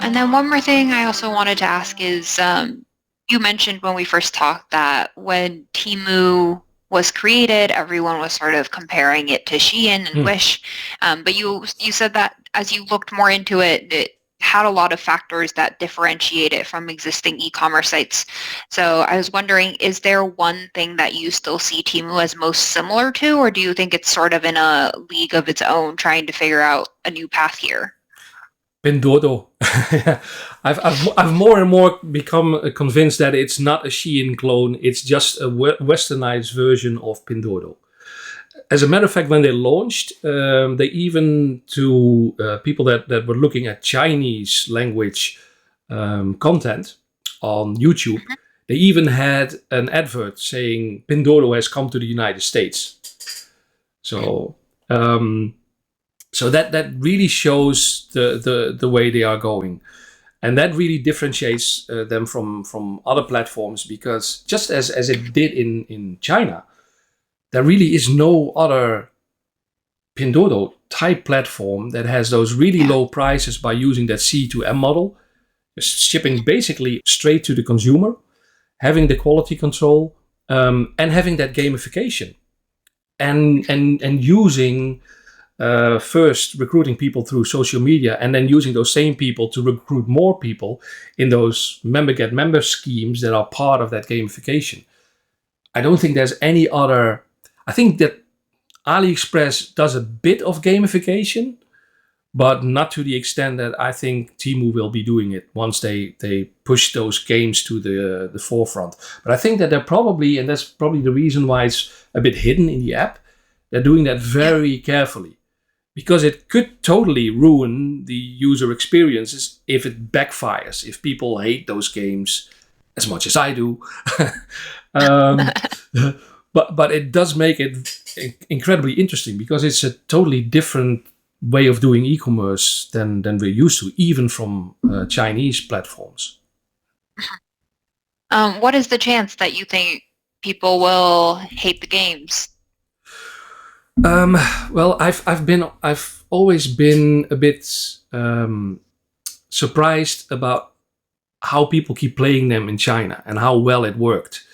And then one more thing I also wanted to ask is, you mentioned when we first talked that when Temu was created, everyone was sort of comparing it to Shein and Hmm. Wish. But you said that as you looked more into it, it had a lot of factors that differentiate it from existing e-commerce sites. So I was wondering, is there one thing that you still see Temu as most similar to, or do you think it's sort of in a league of its own trying to figure out a new path here? Pinduoduo. I've more and more become convinced that it's not a Shein clone. It's just a westernized version of Pinduoduo. As a matter of fact, when they launched, they even to people that were looking at Chinese language content on YouTube, Mhm. they even had an advert saying Pinduoduo has come to the United States. So um, so that really shows the way they are going, and that really differentiates them from other platforms, because just as it did in China, there really is no other Pinduoduo type platform that has those really Yeah. low prices by using that C2M model, just shipping basically straight to the consumer, having the quality control, and having that gamification, and using first recruiting people through social media, and then using those same people to recruit more people in those member get member schemes that are part of that gamification. I don't think there's any other. I think that AliExpress does a bit of gamification, but not to the extent that I think Temu will be doing it once they push those games to the forefront. But I think that they're probably, and that's probably the reason why it's a bit hidden in the app, they're doing that Yeah. very carefully, because it could totally ruin the user experiences if it backfires, if people hate those games as much as I do. um, but it does make it incredibly interesting, because it's a totally different way of doing e-commerce than we're used to, even from Chinese platforms. What is the chance that you think people will hate the games? Um, well, I've always been a bit surprised about how people keep playing them in China and how well it worked.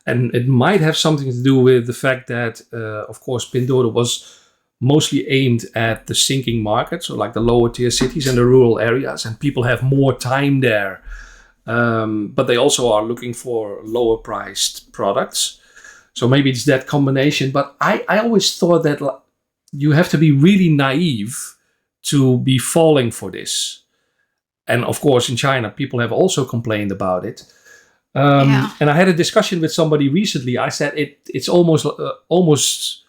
And it might have something to do with the fact that, of course, Pinduoduo was mostly aimed at the sinking market, so like the lower tier cities and the rural areas, and people have more time there. But they also are looking for lower priced products. So maybe it's that combination. But I always thought that you have to be really naive to be falling for this. And of course, in China, people have also complained about it. Yeah. And I had a discussion with somebody recently. I said it's almost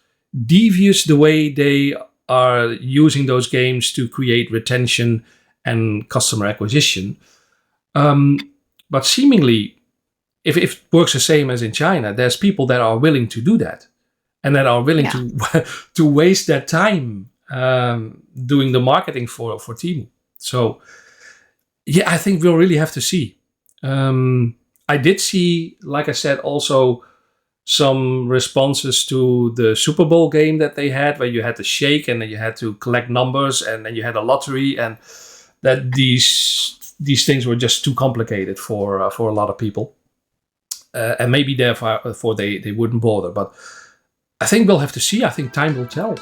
devious the way they are using those games to create retention and customer acquisition. But seemingly, if it works the same as in China, there's people that are willing to do that, and that are willing Yeah. to waste their time doing the marketing for Temu. So yeah, I think we'll really have to see. I did see, like I said, also some responses to the Super Bowl game that they had, where you had to shake and then you had to collect numbers, and then you had a lottery, and that these things were just too complicated for a lot of people, and maybe therefore they wouldn't bother. But I think we'll have to see. I think time will tell.